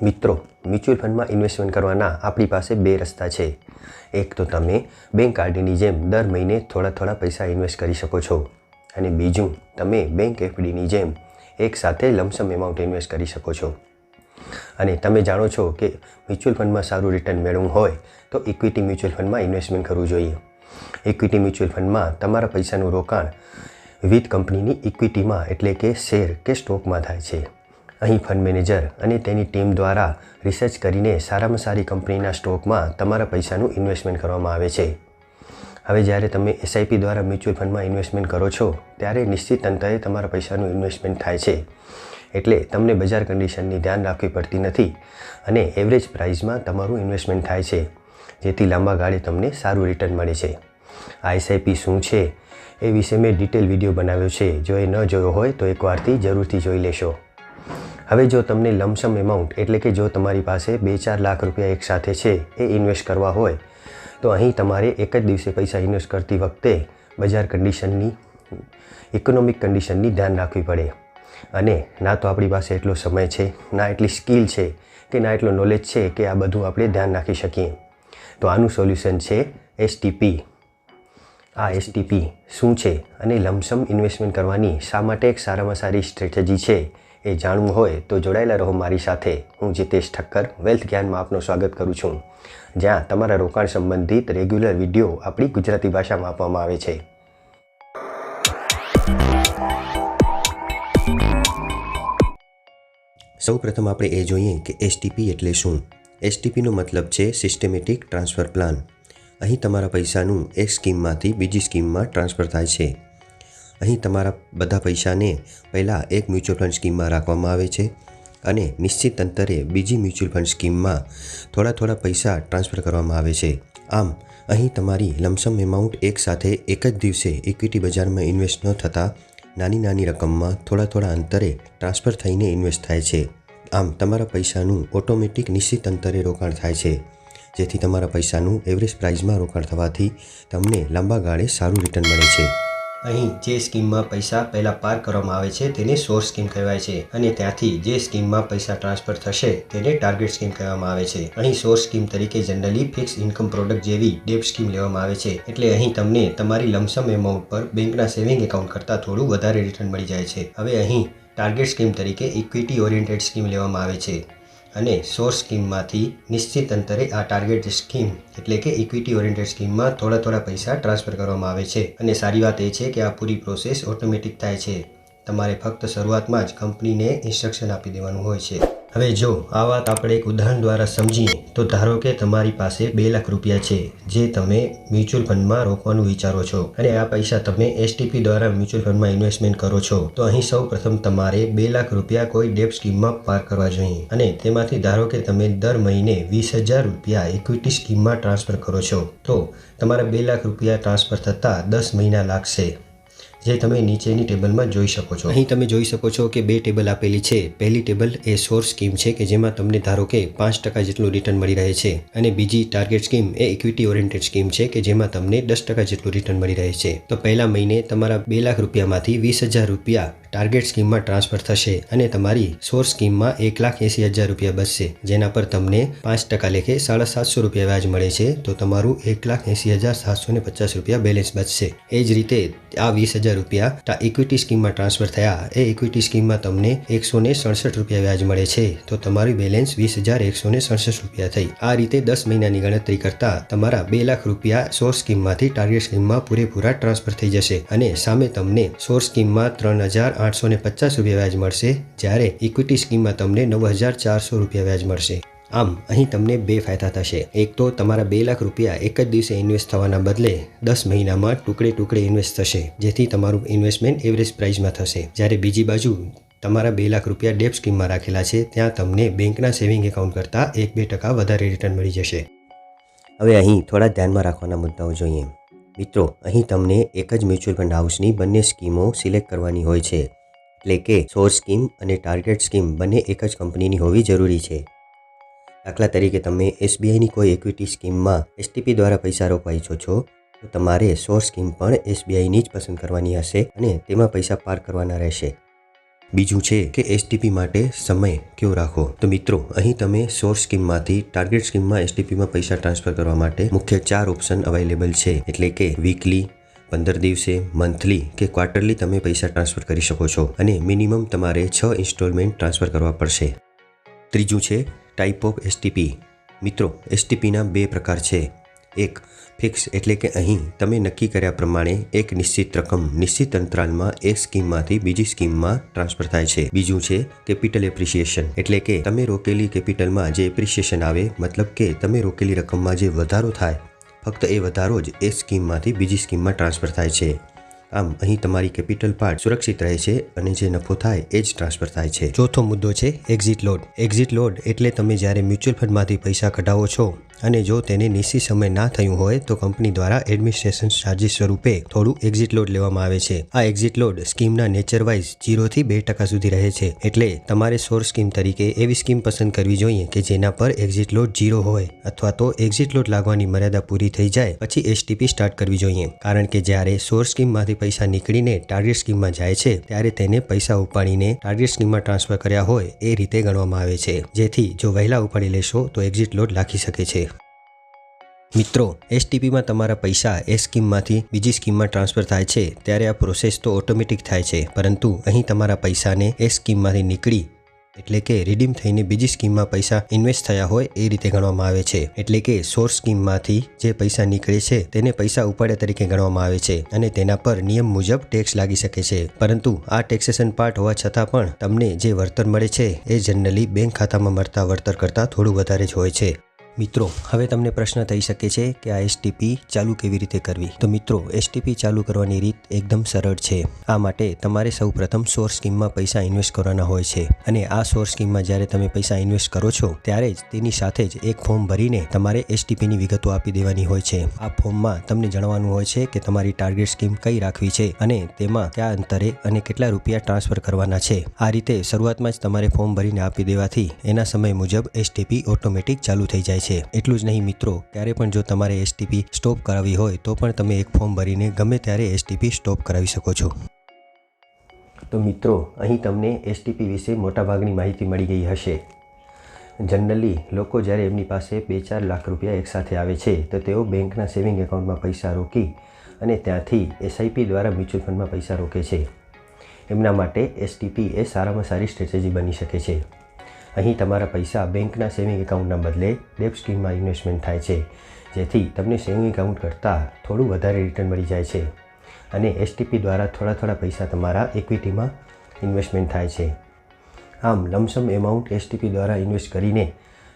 મિત્રો, મ્યુચ્યુઅલ ફંડમાં ઇન્વેસ્ટમેન્ટ કરવાના આપણી પાસે બે રસ્તા છે. એક તો તમે બેંક આરડીની જેમ દર મહિને થોડા પૈસા ઇન્વેસ્ટ કરી શકો છો, અને બીજું તમે બેંક એફડીની જેમ એકસાથે લમસમ એમાઉન્ટ ઇન્વેસ્ટ કરી શકો છો. અને તમે જાણો છો કે મ્યુચ્યુઅલ ફંડમાં સારું રિટર્ન મેળવવું હોય તો ઇક્વિટી મ્યુચ્યુઅલ ફંડમાં ઇન્વેસ્ટમેન્ટ કરવું જોઈએ. ઇક્વિટી મ્યુચ્યુઅલ ફંડમાં તમારા પૈસાનું રોકાણ વિવિધ કંપનીની ઇક્વિટીમાં એટલે કે શેર કે સ્ટોકમાં થાય છે. અહીં ફંડ મેનેજર અને તેની ટીમ દ્વારા રિસર્ચ કરીને સારામાં સારી કંપનીના સ્ટોકમાં તમારા પૈસાનું ઇન્વેસ્ટમેન્ટ કરવામાં આવે છે. હવે જ્યારે તમે એસઆઈપી દ્વારા મ્યુચ્યુઅલ ફંડમાં ઇન્વેસ્ટમેન્ટ કરો છો ત્યારે નિશ્ચિત અંતરે તમારા પૈસાનું ઇન્વેસ્ટમેન્ટ થાય છે. એટલે તમને બજાર કન્ડિશનની ધ્યાન રાખવી પડતી નથી અને એવરેજ પ્રાઇસમાં તમારું ઇન્વેસ્ટમેન્ટ થાય છે, જેથી લાંબા ગાળે તમને સારું રિટર્ન મળે છે. આ એસઆઈપી શું છે એ વિશે મેં ડિટેલ વિડીયો બનાવ્યો છે. જો એ ન જોયો હોય તો એકવારથી જરૂરથી જોઈ લેશો. હવે જો તમને લમસમ એમાઉન્ટ એટલે કે જો તમારી પાસે 2-4 લાખ રૂપિયા એકસાથે છે એ ઇન્વેસ્ટ કરવા હોય તો અહીં તમારે એક જ દિવસે પૈસા ઇન્વેસ્ટ કરતી વખતે બજાર કન્ડિશનની ઇકોનોમિક કન્ડિશનની ધ્યાન રાખવી પડે. અને ના તો આપણી પાસે એટલો સમય છે, ના એટલી સ્કિલ છે કે ના એટલો નોલેજ છે કે આ બધું આપણે ધ્યાન રાખી શકીએ. તો આનું સોલ્યુશન છે એસટીપી. આ એસટીપી શું છે અને લમસમ ઇન્વેસ્ટમેન્ટ કરવાની શા માટે એક સારામાં સારી સ્ટ્રેટેજી છે એ જાણવું હોય તો જોડાયેલા રહો મારી સાથે. હું જીતેશ ઠક્કર વેલ્થ જ્ઞાનમાં આપનું સ્વાગત કરું છું, જ્યાં તમારા રોકાણ સંબંધિત રેગ્યુલર વિડીયો આપણી ગુજરાતી ભાષામાં આપવામાં આવે છે. સૌપ્રથમ આપણે એ જોઈએ કે એસટીપી એટલે શું. એસટીપીનો મતલબ છે સિસ્ટેમેટિક ટ્રાન્સફર પ્લાન. અહીં તમારા પૈસાનું એક સ્કીમમાંથી બીજી સ્કીમમાં ટ્રાન્સફર થાય છે. અહીં તમારા બધા પૈસાને પહેલાં એક મ્યુચ્યુઅલ ફંડ સ્કીમમાં રાખવામાં આવે છે અને નિશ્ચિત અંતરે બીજી મ્યુચ્યુઅલ ફંડ સ્કીમમાં થોડા પૈસા ટ્રાન્સફર કરવામાં આવે છે. આમ અહીં તમારી લમસમ એમાઉન્ટ એકસાથે એક જ દિવસે ઇક્વિટી બજારમાં ઇન્વેસ્ટ ન થતાં નાની રકમમાં થોડા અંતરે ટ્રાન્સફર થઈને ઇન્વેસ્ટ થાય છે. આમ તમારા પૈસાનું ઓટોમેટિક નિશ્ચિત અંતરે રોકાણ થાય છે, જેથી તમારા પૈસાનું એવરેજ પ્રાઇસમાં રોકાણ થવાથી તમને લાંબા ગાળે સારું રિટર્ન મળે છે. અહીં જે સ્કીમમાં પૈસા પહેલાં પાર્ક કરવામાં આવે છે તેને સોર્સ સ્કીમ કહેવાય છે, અને ત્યાંથી જે સ્કીમમાં પૈસા ટ્રાન્સફર થશે તેને ટાર્ગેટ સ્કીમ કહેવામાં આવે છે. અહીં સોર્સ સ્કીમ તરીકે જનરલી ફિક્સ ઇન્કમ પ્રોડક્ટ જેવી ડેપ સ્કીમ લેવામાં આવે છે. એટલે અહીં તમને તમારી લમસમ એમાઉન્ટ પર બેંકના સેવિંગ એકાઉન્ટ કરતાં થોડું વધારે રિટર્ન મળી જાય છે. હવે અહીં ટાર્ગેટ સ્કીમ તરીકે ઇક્વિટી ઓરિએન્ટેડ સ્કીમ લેવામાં આવે છે, અને સોર્સ સ્કીમમાંથી નિશ્ચિત અંતરે આ ટાર્ગેટ સ્કીમ એટલે કે ઇક્વિટી ઓરિએન્ટેડ સ્કીમમાં થોડા પૈસા ટ્રાન્સફર કરવામાં આવે છે. અને સારી વાત એ છે કે આ પૂરી પ્રોસેસ ઓટોમેટિક થાય છે. તમારે ફક્ત શરૂઆતમાં જ કંપનીને ઇન્સ્ટ્રક્શન આપી દેવાનું હોય છે. હવે જો આ વાત આપણે એક ઉદાહરણ દ્વારા સમજીએ તો ધારો કે તમારી પાસે 2 લાખ રૂપિયા છે જે તમે મ્યુચ્યુઅલ ફંડમાં રોકવાનું વિચારો છો, અને આ પૈસા તમે એસટીપી દ્વારા મ્યુચ્યુઅલ ફંડમાં ઇન્વેસ્ટમેન્ટ કરો છો. તો અહીં સૌ પ્રથમ તમારે 2 લાખ રૂપિયા કોઈ ડેપ સ્કીમમાં પાર્ક કરવા જોઈએ, અને તેમાંથી ધારો કે તમે દર મહિને 20,000 રૂપિયા ઇક્વિટી સ્કીમમાં ટ્રાન્સફર કરો છો તો તમારા 2 લાખ રૂપિયા ટ્રાન્સફર થતાં 10 મહિના લાગશે, જે તમે નીચેની ટેબલમાં જોઈ શકો છો. અહીં તમે જોઈ શકો છો કે 2 ટેબલ આપેલી છે. પહેલી ટેબલ એ સોર્સ સ્કીમ છે કે જેમાં તમને ધારો કે 5% જેટલું રિટર્ન મળી રહે છે, અને બીજી ટાર્ગેટ સ્કીમ એ ઇક્વિટી ઓરિએન્ટેડ સ્કીમ છે કે જેમાં તમને 10% જેટલું રિટર્ન મળી રહે છે. તો પહેલા મહિને તમારા 2 લાખ રૂપિયામાંથી 20,000 રૂપિયા ટાર્ગેટ સ્કીમમાં ટ્રાન્સફર થશે, અને તમારી સોર્સ સ્કીમમાં 1,80,000 રૂપિયા બચશે, જેના પર તમને 5% લેખે 750 રૂપિયા વ્યાજ મળે છે. તો તમારું 1,80,750 રૂપિયા બેલેન્સ બચશે. એ જ રીતે આ 20,000 રૂપિયા ઇક્વિટી સ્કીમમાં ટ્રાન્સફર થયા, એ ઇક્વિટી સ્કીમમાં તમને 167 રૂપિયા વ્યાજ મળે છે. તો તમારું બેલેન્સ 20,167 રૂપિયા થઈ. આ રીતે 10 મહિનાની ગણતરી કરતા તમારા 2 લાખ રૂપિયા સોર્સ સ્કીમમાંથી ટાર્ગેટ સ્કીમમાં પૂરેપૂરા ટ્રાન્સફર થઈ જશે, અને સામે તમને સોર્સ સ્કીમમાં 3,850 રૂપિયા વ્યાજ મળશે, જ્યારે ઇક્વિટી સ્કીમમાં તમને 9,400 રૂપિયા વ્યાજ મળશે. આમ અહીં તમને 2 ફાયદા થશે. એક તો તમારા 2 લાખ રૂપિયા એક જ દિવસે ઇન્વેસ્ટ થવાના બદલે 10 મહિનામાં ટુકડે ઇન્વેસ્ટ થશે, જેથી તમારું ઇન્વેસ્ટમેન્ટ એવરેજ પ્રાઇસમાં થશે. જ્યારે બીજી બાજુ તમારા 2 લાખ રૂપિયા ડેપ સ્કીમમાં રાખેલા છે ત્યાં તમને બેંકના સેવિંગ એકાઉન્ટ કરતાં 1-2% વધારે રિટર્ન મળી જશે. હવે અહીં થોડા ધ્યાનમાં રાખવાના મુદ્દાઓ જોઈએ. મિત્રો, અહીં તમને એક જ મ્યુચ્યુઅલ ફંડ હાઉસની બંને સ્કીમો સિલેક્ટ કરવાની હોય છે, એટલે કે સોર્સ સ્કીમ અને ટાર્ગેટ સ્કીમ બંને એક જ કંપનીની હોવી જરૂરી છે. દાખલા તરીકે તમે એસબીઆઈની કોઈ ઇક્વિટી સ્કીમમાં એસટીપી દ્વારા પૈસા રોકવા ઈચ્છો છો તો તમારે સોર્સ સ્કીમ પણ એસબીઆઈની જ પસંદ કરવાની હશે, અને તેમાં પૈસા પાર્ક કરવાના રહેશે. બીજું છે કે એસટીપી માટે સમય કેવો રાખવો. તો મિત્રો, અહીં તમે સોર્સ સ્કીમમાંથી ટાર્ગેટ સ્કીમમાં એસટીપીમાં પૈસા ટ્રાન્સફર કરવા માટે મુખ્ય 4 ઓપ્શન અવેલેબલ છે. એટલે કે વીકલી, 15 દિવસે, મંથલી કે ક્વાર્ટરલી તમે પૈસા ટ્રાન્સફર કરી શકો છો અને મિનિમમ તમારે 6 ઇન્સ્ટોલમેન્ટ ટ્રાન્સફર કરવા પડશે. ત્રીજું છે ટાઈપ ઓફ એસટીપી. મિત્રો, એસટીપીના 2 પ્રકાર છે. એક ફિક્સ, એટલે કે અહીં તમે નક્કી કર્યા પ્રમાણે એક નિશ્ચિત રકમ નિશ્ચિત અંતરાલમાં એક સ્કીમમાંથી બીજી સ્કીમમાં ટ્રાન્સફર થાય છે. બીજું છે કેપિટલ એપ્રિસિએશન, એટલે કે તમે રોકેલી કેપિટલમાં જે એપ્રિસિએશન આવે, મતલબ કે તમે રોકેલી રકમમાં જે વધારો થાય, ફક્ત એ વધારો જ એક સ્કીમમાંથી બીજી સ્કીમમાં ટ્રાન્સફર થાય છે. આમ અહીં તમારી કેપિટલ પાર્ટ સુરક્ષિત રહે છે અને જે નફો થાય એ જ ટ્રાન્સફર થાય છે. ચોથો મુદ્દો છે એક્ઝિટ લોડ. એક્ઝિટ લોડ એટલે તમે જ્યારે મ્યુચ્યુઅલ ફંડમાંથી પૈસા કઢાવો છો અને જો તેને નિશ્ચિત સમય ના થયું હોય તો કંપની દ્વારા એડમિનિસ્ટ્રેશન ચાર્જિસ સ્વરૂપે થોડું એક્ઝિટ લોડ લેવામાં આવે છે. આ એક્ઝિટ લોડ સ્કીમના નેચર વાઇઝ 0 થી 2% સુધી રહે છે. એટલે તમારે સોર્સ સ્કીમ તરીકે એવી સ્કીમ પસંદ કરવી જોઈએ કે જેના પર એક્ઝિટ લોડ 0 હોય, અથવા તો એક્ઝિટ લોડ લાગવાની મર્યાદા પૂરી થઈ જાય પછી એસટીપી સ્ટાર્ટ કરવી જોઈએ. કારણ કે જ્યારે સોર્સ સ્કીમમાંથી પૈસા નીકળીને ટાર્ગેટ સ્કીમમાં જાય છે ત્યારે તેને પૈસા ઉપાડીને ટાર્ગેટ સ્કીમમાં ટ્રાન્સફર કર્યા હોય એ રીતે ગણવામાં આવે છે. જેથી જો વહેલા ઉપાડી લેશો તો એક્ઝિટ લોડ લાગી શકે છે. મિત્રો, એસટીપીમાં તમારા પૈસા એ સ્કીમમાંથી બીજી સ્કીમમાં ટ્રાન્સફર થાય છે ત્યારે આ પ્રોસેસ તો ઓટોમેટિક થાય છે, પરંતુ અહીં તમારા પૈસાને એ સ્કીમમાંથી નીકળી એટલે કે રિડીમ થઈને બીજી સ્કીમમાં પૈસા ઇન્વેસ્ટ થયા હોય એ રીતે ગણવામાં આવે છે. એટલે કે સોર્સ સ્કીમમાંથી જે પૈસા નીકળે છે તેને પૈસા ઉપાડ્યા તરીકે ગણવામાં આવે છે અને તેના પર નિયમ મુજબ ટેક્સ લાગી શકે છે. પરંતુ આ ટેક્સેશન પાર્ટ હોવા છતાં પણ તમને જે વળતર મળે છે એ જનરલી બેંક ખાતામાં મળતા વળતર કરતાં થોડું વધારે જ હોય છે. મિત્રો, હવે તમને પ્રશ્ન થઈ શકે છે કે આ એસટીપી ચાલુ કેવી રીતે કરવી. તો મિત્રો, એસટીપી ચાલુ કરવાની રીત એકદમ સરળ છે. આ માટે તમારે સૌપ્રથમ સોર્સ સ્કીમમાં પૈસા ઇન્વેસ્ટ કરવાના હોય છે અને આ સોર્સ સ્કીમમાં જ્યારે તમે પૈસા ઇન્વેસ્ટ કરો છો ત્યારે જ તેની સાથે જ એક ફોર્મ ભરીને તમારે એસટીપીની વિગતો આપી દેવાની હોય છે. આ ફોર્મમાં તમને જણાવવાનું હોય છે કે તમારી ટાર્ગેટ સ્કીમ કઈ રાખવી છે અને તેમાં કયા અંતરે અને કેટલા રૂપિયા ટ્રાન્સફર કરવાના છે. આ રીતે શરૂઆતમાં જ તમારે ફોર્મ ભરીને આપી દેવાથી એના સમય મુજબ એસટીપી ઓટોમેટિક ચાલુ થઈ જાય છે. એટલું જ નહીં મિત્રો, ક્યારે પણ જો તમારે એસટીપી સ્ટોપ કરાવવી હોય તો પણ તમે એક ફોર્મ ભરીને ગમે ત્યારે એસટીપી સ્ટોપ કરાવી શકો છો. તો મિત્રો, અહીં તમને એસટીપી વિશે મોટાભાગની માહિતી મળી ગઈ હશે. જનરલી લોકો જ્યારે એમની પાસે 2-4 લાખ રૂપિયા એકસાથે આવે છે તો તેઓ બેંકના સેવિંગ એકાઉન્ટમાં પૈસા રોકી અને ત્યાંથી એસઆઈપી દ્વારા મ્યુચ્યુઅલ ફંડમાં પૈસા રોકે છે. એમના માટે એસટીપી એ સારામાં સારી સ્ટ્રેટેજી બની શકે છે. અહીં તમારા પૈસા બેંકના સેવિંગ એકાઉન્ટના બદલે ડેપ સ્કીમમાં ઇન્વેસ્ટમેન્ટ થાય છે, જેથી તમને સેવિંગ એકાઉન્ટ કરતાં થોડું વધારે રિટર્ન મળી જાય છે અને એસટીપી દ્વારા થોડા પૈસા તમારા ઇક્વિટીમાં ઇન્વેસ્ટમેન્ટ થાય છે. આમ લમસમ એમાઉન્ટ એસટીપી દ્વારા ઇન્વેસ્ટ કરીને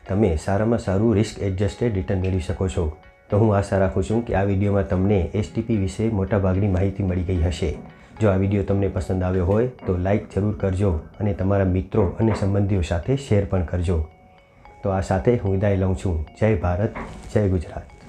તમે સારામાં સારું રિસ્ક એડજસ્ટેડ રિટર્ન મેળવી શકો છો. તો હું આશા રાખું છું કે આ વિડીયોમાં તમને એસટીપી વિશે મોટાભાગની માહિતી મળી ગઈ હશે. જો આ વિડીયો તમને પસંદ આવ્યો હોય તો લાઈક જરૂર કરજો અને તમારા મિત્રો અને સંબંધીઓ સાથે શેર પણ કરજો. તો આ સાથે હું વિદાય લઉં છું. જય ભારત, જય ગુજરાત.